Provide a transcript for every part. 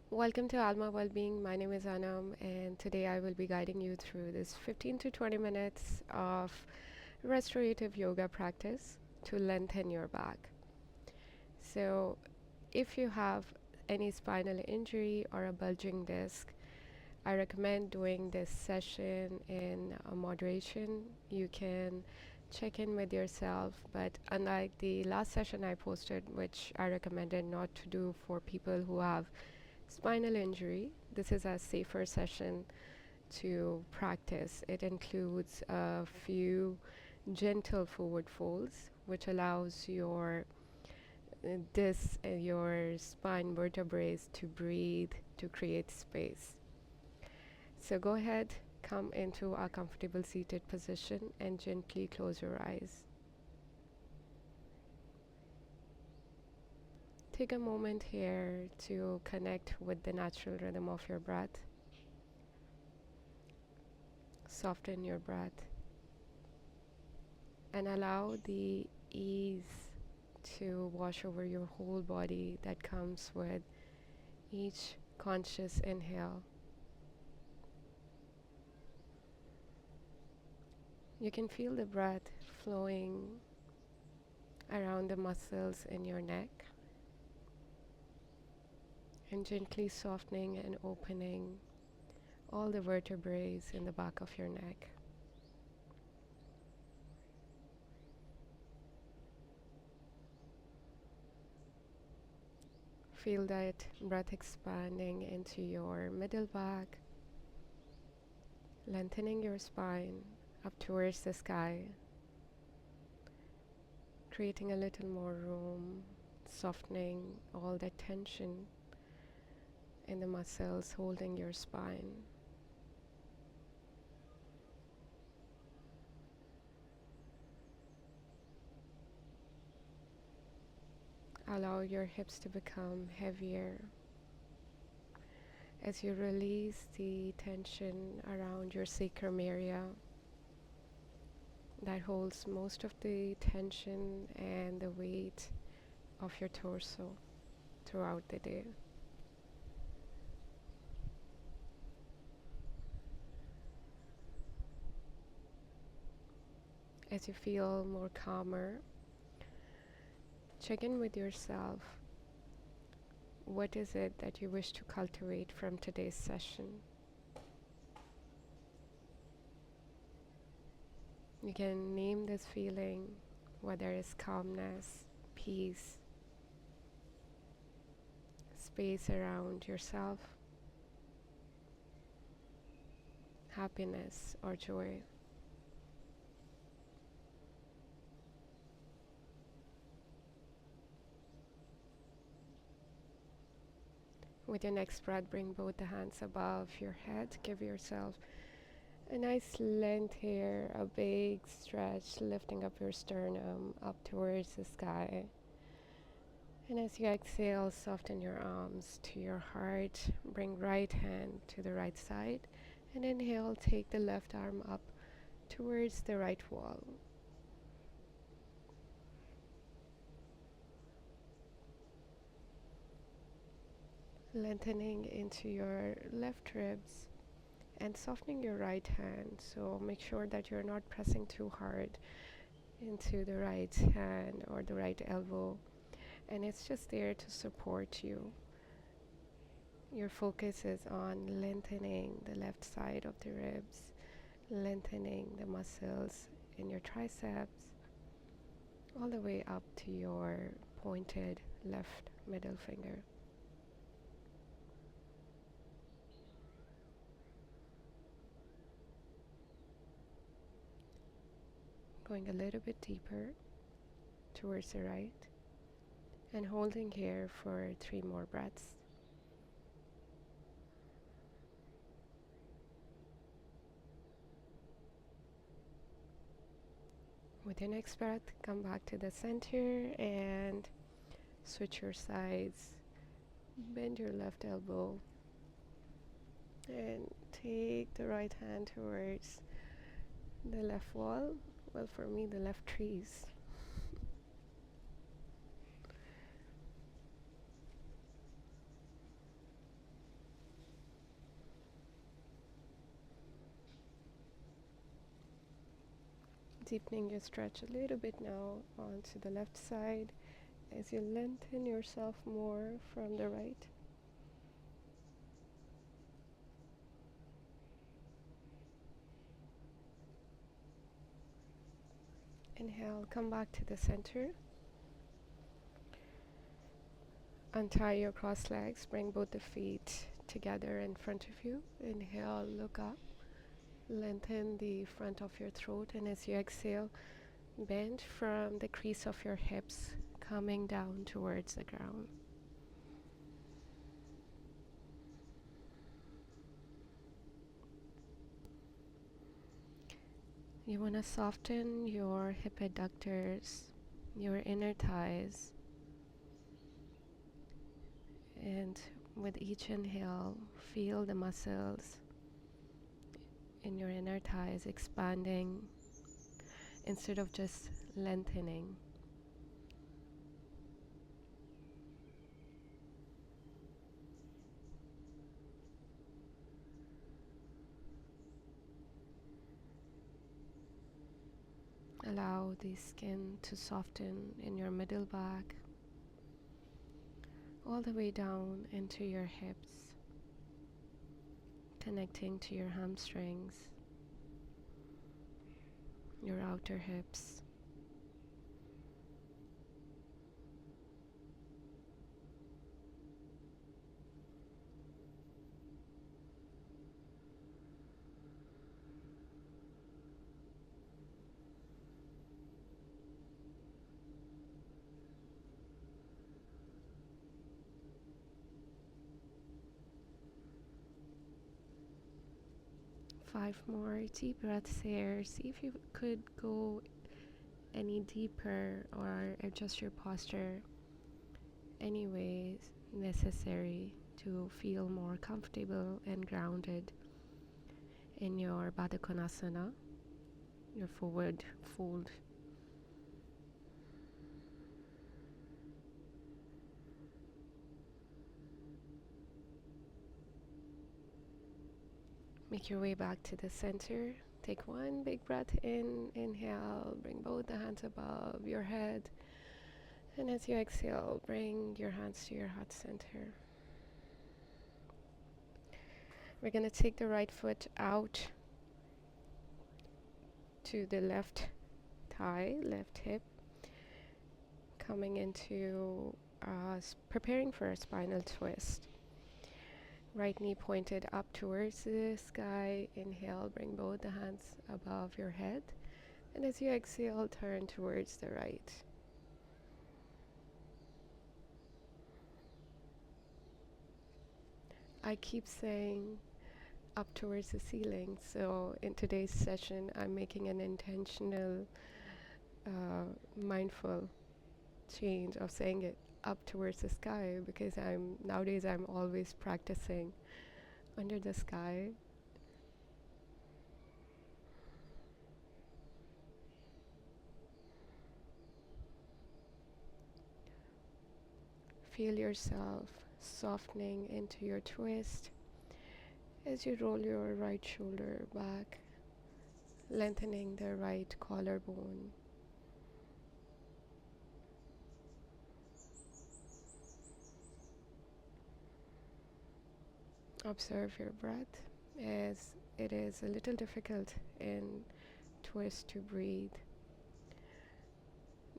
Welcome to Alma Wellbeing. My name is Anam, and today I will be guiding you through this 15 to 20 minutes of restorative yoga practice to lengthen your back. So, if you have any spinal injury or a bulging disc, I recommend doing this session in moderation. You can check in with yourself, but unlike the last session I posted, which I recommended not to do for people who have spinal injury, this is a safer session to practice. It includes a few gentle forward folds, which allows your your spine vertebrae to breathe to create space. So go ahead, come into a comfortable seated position and gently close your eyes. Take a moment here to connect with the natural rhythm of your breath. Soften your breath and allow the ease to wash over your whole body that comes with each conscious inhale. You can feel the breath flowing around the muscles in your neck and gently softening and opening all the vertebrae in the back of your neck. Feel that breath expanding into your middle back, lengthening your spine up towards the sky, creating a little more room, softening all the tension in the muscles holding your spine. Allow your hips to become heavier as you release the tension around your sacrum area that holds most of the tension and the weight of your torso throughout the day. As you feel more calmer, check in with yourself. What is it that you wish to cultivate from today's session? You can name this feeling, whether it's calmness, peace, space around yourself, happiness, or joy. With your next breath, bring both the hands above your head. Give yourself a nice length here, a big stretch, lifting up your sternum up towards the sky. And as you exhale, soften your arms to your heart. Bring right hand to the right side. And inhale, take the left arm up towards the right wall. Lengthening into your left ribs and softening your right hand. So make sure that you're not pressing too hard into the right hand or the right elbow. And it's just there to support you. Your focus is on lengthening the left side of the ribs, lengthening the muscles in your triceps, all the way up to your pointed left middle finger. Going a little bit deeper towards the right and holding here for 3 more breaths. With your next breath, come back to the center and switch your sides. Bend your left elbow and take the right hand towards the left wall. Well, for me, the left trees. Deepening your stretch a little bit now onto the left side as you lengthen yourself more from the right. Inhale, come back to the center. Untie your crossed legs, bring both the feet together in front of you. Inhale, look up, lengthen the front of your throat, and as you exhale, bend from the crease of your hips, coming down towards the ground. You want to soften your hip adductors, your inner thighs, and with each inhale, feel the muscles in your inner thighs expanding instead of just lengthening. Allow the skin to soften in your middle back, all the way down into your hips, connecting to your hamstrings, your outer hips. Five more deep breaths here. See if you could go any deeper or adjust your posture any ways necessary to feel more comfortable and grounded in your Baddha Konasana, your forward fold. Make your way back to the center. Take one big breath in, inhale, bring both the hands above your head. And as you exhale, bring your hands to your heart center. We're going to take the right foot out to the left thigh, left hip, coming into preparing for a spinal twist. Right knee pointed up towards the sky. Inhale, bring both the hands above your head. And as you exhale, turn towards the right. I keep saying up towards the ceiling, so in today's session, I'm making an intentional, mindful change of saying it up towards the sky, because nowadays I'm always practicing under the sky. Feel yourself softening into your twist as you roll your right shoulder back, lengthening the right collarbone. Observe your breath, as it is a little difficult in twist to breathe.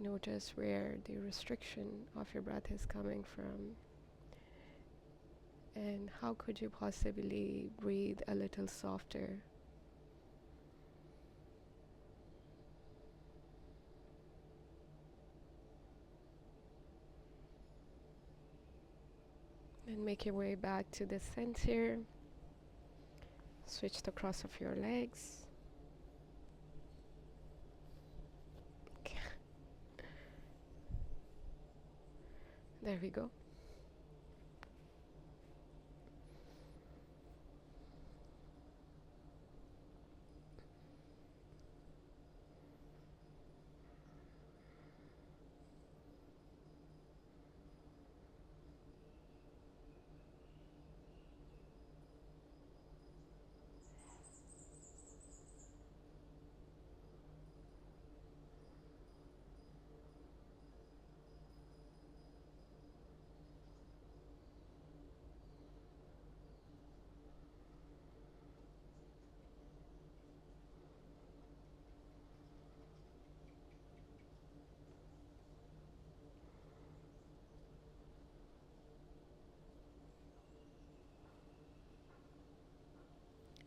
Notice where the restriction of your breath is coming from, and how could you possibly breathe a little softer. Then make your way back to the center. Switch the cross of your legs. There we go.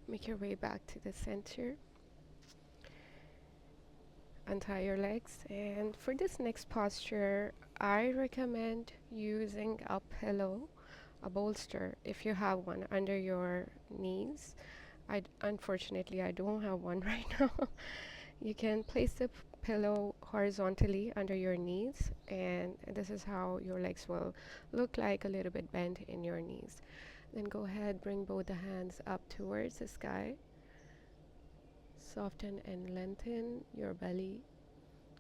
Make your way back to the center. Untie your legs, and for this next posture, I recommend using a pillow, a bolster, if you have one, under your knees. Unfortunately, I don't have one right now. You can place the pillow horizontally under your knees, and this is how your legs will look like, a little bit bent in your knees. Then go ahead, bring both the hands up towards the sky. Soften and lengthen your belly.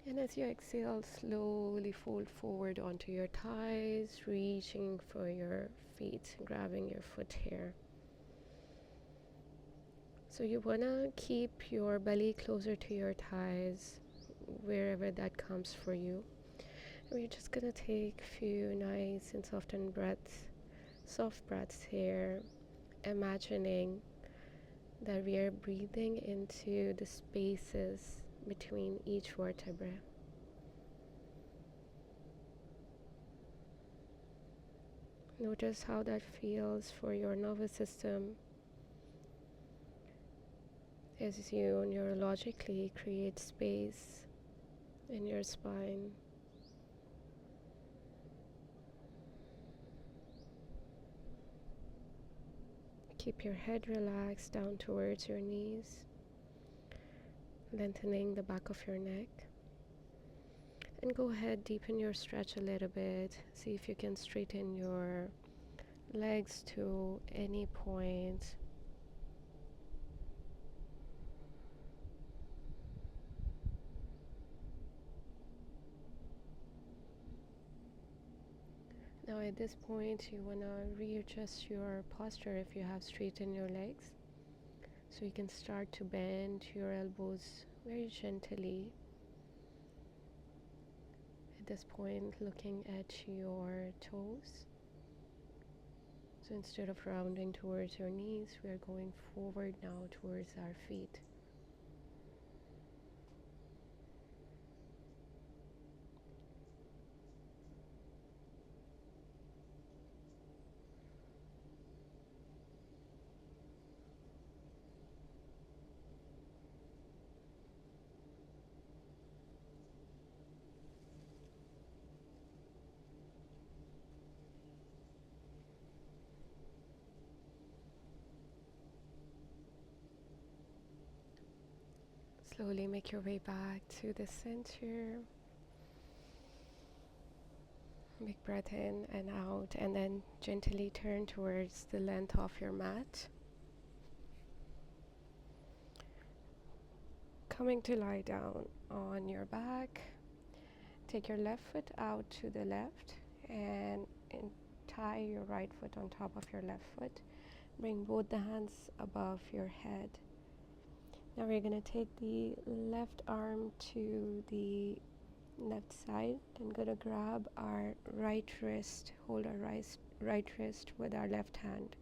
And as you exhale, slowly fold forward onto your thighs, reaching for your feet, grabbing your foot here. So you want to keep your belly closer to your thighs, wherever that comes for you. And we're just going to take a few nice and softened breaths, soft breaths here, imagining that we are breathing into the spaces between each vertebra. Notice how that feels for your nervous system as you neurologically create space in your spine. Keep your head relaxed down towards your knees, lengthening the back of your neck. And go ahead, deepen your stretch a little bit. See if you can straighten your legs to any point. Now at this point, you want to readjust your posture if you have straightened your legs. So you can start to bend your elbows very gently. At this point, looking at your toes. So instead of rounding towards your knees, we are going forward now towards our feet. Slowly make your way back to the center. Big breath in and out, and then gently turn towards the length of your mat. Coming to lie down on your back. Take your left foot out to the left and tie your right foot on top of your left foot. Bring both the hands above your head. Now we're going to take the left arm to the left side and going to grab our right wrist, hold our right wrist with our left hand.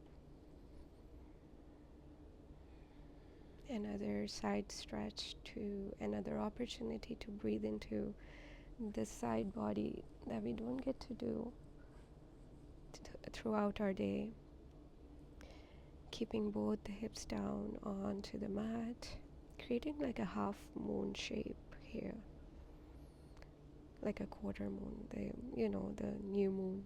Another side stretch, to another opportunity to breathe into this side body that we don't get to do throughout our day. Keeping both the hips down onto the mat, creating like a half moon shape here, like a quarter moon, the new moon.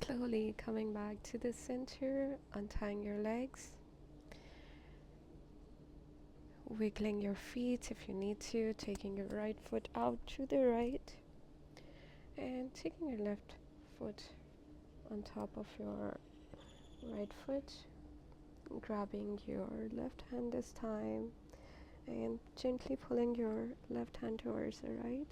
Slowly coming back to the center, untying your legs, wiggling your feet if you need to, taking your right foot out to the right, and taking your left foot on top of your right foot, grabbing your left hand this time, And gently pulling your left hand towards the right.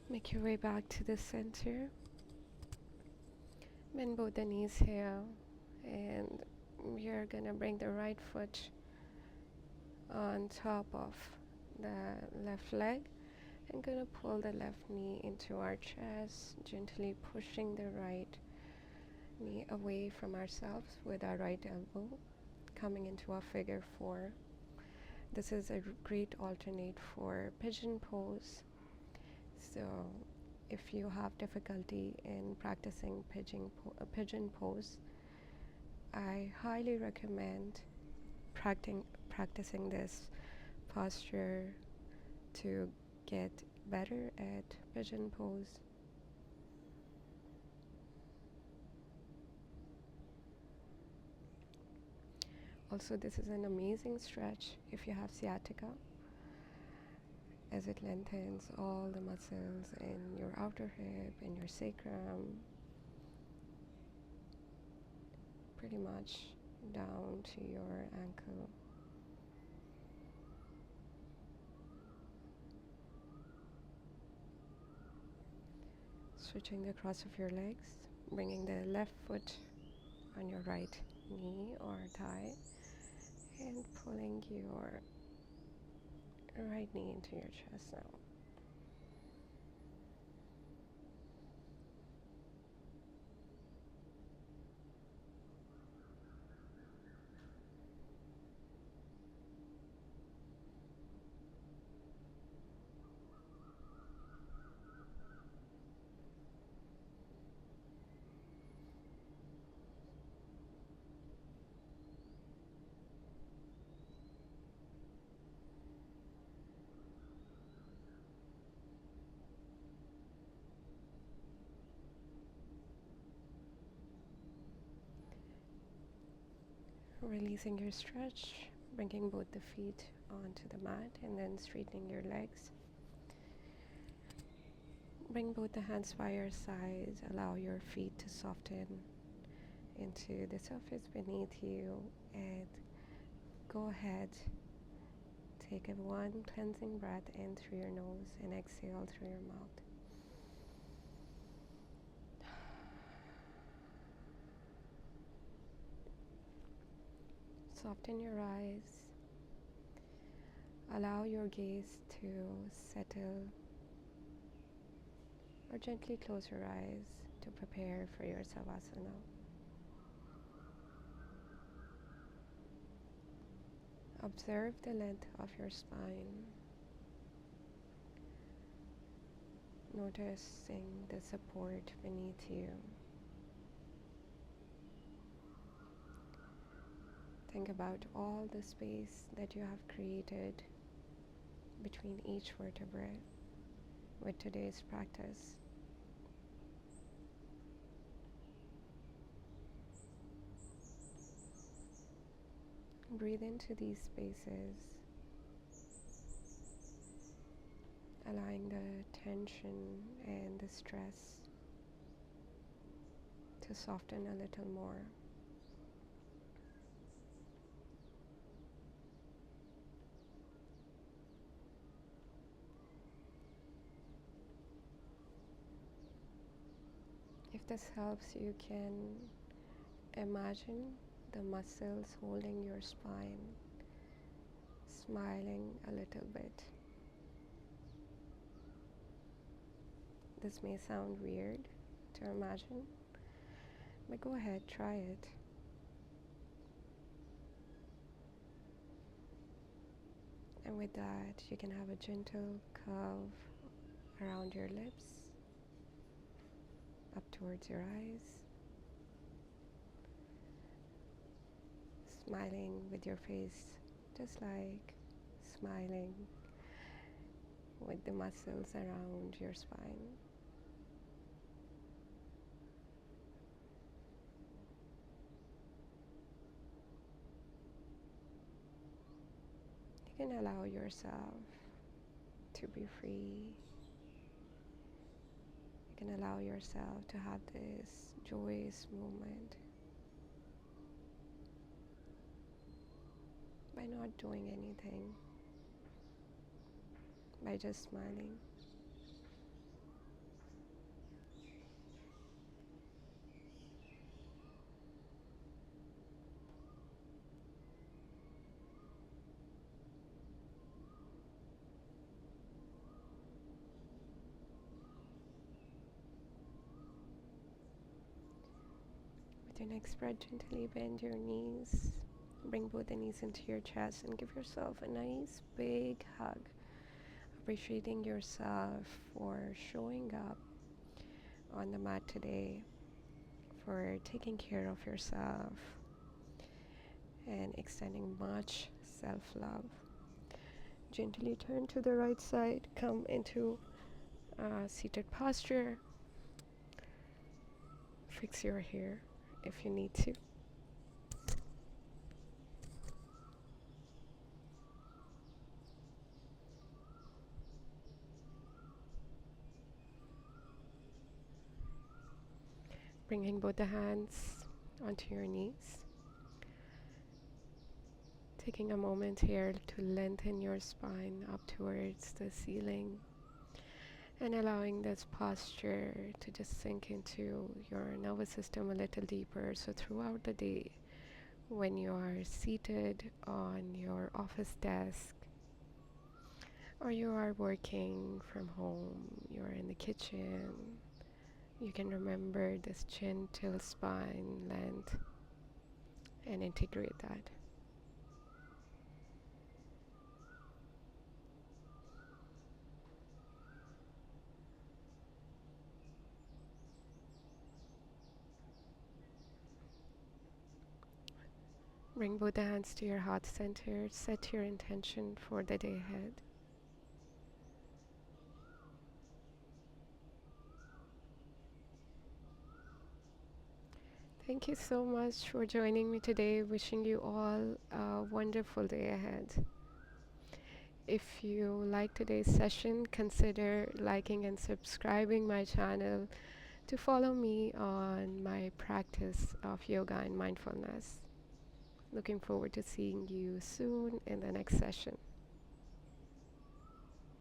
Make your way back to the center. Bend both the knees here, and you're gonna bring the right foot on top of the left leg and gonna pull the left knee into our chest, gently pushing the right knee away from ourselves with our right elbow, coming into a figure four. This is a great alternate for pigeon pose. So if you have difficulty in practicing pigeon pose, I highly recommend practicing this posture to get better at pigeon pose. Also, this is an amazing stretch if you have sciatica, as it lengthens all the muscles in your outer hip and your sacrum, pretty much down to your ankle. Switching the cross of your legs, bringing the left foot on your right knee or thigh, and pulling your right knee into your chest now. Releasing your stretch, bringing both the feet onto the mat and then straightening your legs. Bring both the hands by your sides, allow your feet to soften into the surface beneath you, and go ahead, take a one cleansing breath in through your nose and exhale through your mouth. Soften your eyes. Allow your gaze to settle, or gently close your eyes to prepare for your savasana. Observe the length of your spine, noticing the support beneath you. Think about all the space that you have created between each vertebrae with today's practice. Breathe into these spaces, allowing the tension and the stress to soften a little more. If this helps, you can imagine the muscles holding your spine, smiling a little bit. This may sound weird to imagine, but go ahead, try it. And with that, you can have a gentle curve around your lips, up towards your eyes, smiling with your face, just like smiling with the muscles around your spine. You can allow yourself to be free. You can allow yourself to have this joyous moment by not doing anything, by just smiling. With your next breath, gently bend your knees. Bring both the knees into your chest and give yourself a nice big hug. Appreciating yourself for showing up on the mat today, for taking care of yourself, and extending much self love. Gently turn to the right side, come into seated posture. Fix your hair if you need to. Bringing both the hands onto your knees. Taking a moment here to lengthen your spine up towards the ceiling and allowing this posture to just sink into your nervous system a little deeper. So throughout the day, when you are seated on your office desk or you are working from home, you are in the kitchen, you can remember this gentle spine length and integrate that. Bring both the hands to your heart center. Set your intention for the day ahead. Thank you so much for joining me today. Wishing you all a wonderful day ahead. If you like today's session, consider liking and subscribing my channel to follow me on my practice of yoga and mindfulness. Looking forward to seeing you soon in the next session.